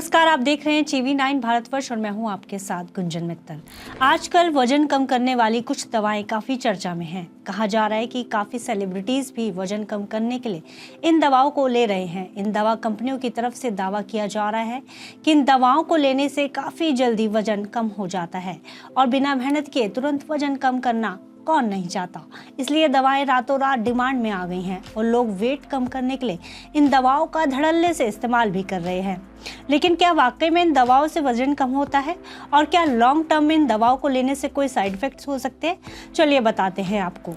नमस्कार, आप देख रहे हैं TV9 भारतवर्ष और मैं हूं आपके साथ गुंजन मित्तल। आजकल वजन कम करने वाली कुछ दवाएं काफ़ी चर्चा में हैं। कहा जा रहा है कि काफ़ी सेलिब्रिटीज़ भी वजन कम करने के लिए इन दवाओं को ले रहे हैं। इन दवा कंपनियों की तरफ से दावा किया जा रहा है कि इन दवाओं को लेने से काफ़ी जल्दी वजन कम हो जाता है और बिना मेहनत किए तुरंत वजन कम करना कौन नहीं चाहता। इसलिए दवाएं रातों रात डिमांड में आ गई हैं और लोग वेट कम करने के लिए इन दवाओं का धड़ल्ले से इस्तेमाल भी कर रहे हैं। लेकिन क्या वाकई में इन दवाओं से वजन कम होता है और क्या लॉन्ग टर्म में इन दवाओं को लेने से कोई साइड इफेक्ट्स हो सकते हैं? चलिए बताते हैं आपको।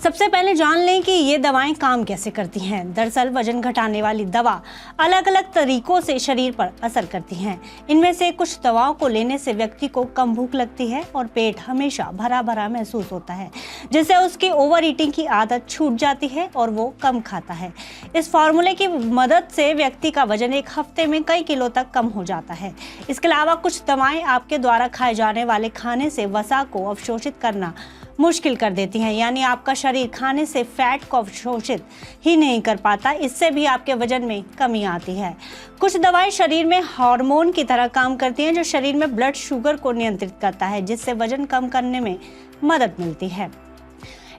सबसे पहले जान लें कि ये दवाएं काम कैसे करती हैं। दरअसल वजन घटाने वाली दवा अलग अलग तरीकों से शरीर पर असर करती हैं। इनमें से कुछ दवाओं को लेने से व्यक्ति को कम भूख लगती है और पेट हमेशा भरा भरा महसूस होता है, जिससे उसकी ओवर ईटिंग की आदत छूट जाती है और वो कम खाता है। इस फार्मूले की मदद से व्यक्ति का वजन एक हफ्ते में कई किलो तक कम हो जाता है। इसके अलावा कुछ दवाएं आपके द्वारा खाए जाने वाले खाने से वसा को अवशोषित करना मुश्किल कर देती हैं, यानी आपका शरीर खाने से फैट को अवशोषित ही नहीं कर पाता। इससे भी आपके वजन में कमी आती है। कुछ दवाएं शरीर में हार्मोन की तरह काम करती हैं, जो शरीर में ब्लड शुगर को नियंत्रित करता है, जिससे वजन कम करने में मदद मिलती है।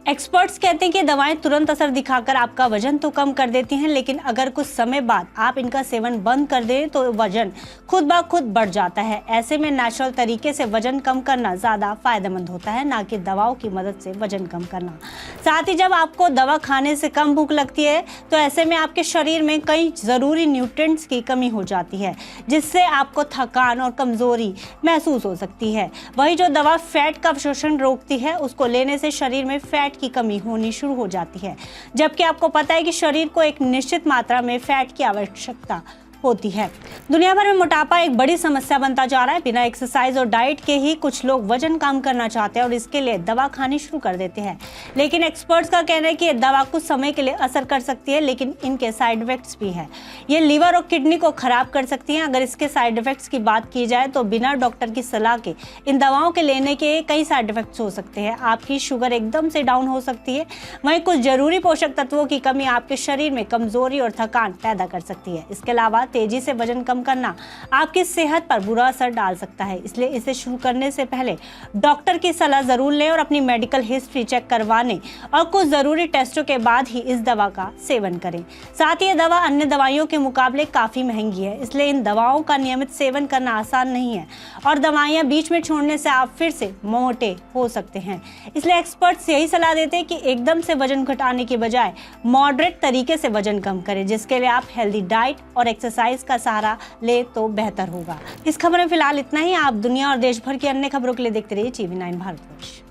एक्सपर्ट्स कहते हैं कि दवाएं तुरंत असर दिखाकर आपका वजन तो कम कर देती हैं, लेकिन अगर कुछ समय बाद आप इनका सेवन बंद कर दें तो वजन खुद ब खुद बढ़ जाता है। ऐसे में नेचुरल तरीके से वजन कम करना ज़्यादा फायदेमंद होता है, ना कि दवाओं की मदद से वजन कम करना। साथ ही जब आपको दवा खाने से कम भूख लगती है तो ऐसे में आपके शरीर में कई ज़रूरी न्यूट्रिएंट्स की कमी हो जाती है, जिससे आपको थकान और कमज़ोरी महसूस हो सकती है। वही जो दवा फैट का अवशोषण रोकती है, उसको लेने से शरीर में फैट की कमी होनी शुरू हो जाती है, जबकि आपको पता है कि शरीर को एक निश्चित मात्रा में फैट की आवश्यकता होती है। दुनिया भर में मोटापा एक बड़ी समस्या बनता जा रहा है। बिना एक्सरसाइज और डाइट के ही कुछ लोग वजन कम करना चाहते हैं और इसके लिए दवा खानी शुरू कर देते हैं। लेकिन एक्सपर्ट्स का कहना है कि ये दवा कुछ समय के लिए असर कर सकती है, लेकिन इनके साइड इफेक्ट्स भी हैं। ये लीवर और किडनी को खराब कर सकती हैं। अगर इसके साइड इफेक्ट्स की बात की जाए तो बिना डॉक्टर की सलाह के इन दवाओं के लेने के कई साइड इफेक्ट्स हो सकते हैं। आपकी शुगर एकदम से डाउन हो सकती है। वहीं कुछ जरूरी पोषक तत्वों की कमी आपके शरीर में कमजोरी और थकान पैदा कर सकती है। इसके अलावा तेजी से वजन कम करना आपकी सेहत पर बुरा असर डाल सकता है। इसलिए इसे शुरू करने से पहले डॉक्टर की सलाह जरूर लें और अपनी मेडिकल हिस्ट्री चेक करवाने और कुछ जरूरी टेस्टों के बाद ही इस दवा का सेवन करें। साथ ही ये दवा अन्य दवाइयों के मुकाबले काफी महंगी है, इसलिए इन दवाओं का नियमित सेवन करना आसान नहीं है और दवाइयां बीच में छोड़ने से आप फिर से मोटे हो सकते हैं। इसलिए एक्सपर्ट्स यही सलाह देते हैं कि एकदम से वजन घटाने की बजाय मॉडरेट तरीके से वजन कम करें, जिसके लिए आप हेल्दी डाइट और एक्सरसाइज का सहारा ले तो बेहतर होगा। इस खबर में फिलहाल इतना ही। आप दुनिया और देश भर की अन्य खबरों के लिए देखते रहिए TV9 भारतवर्ष।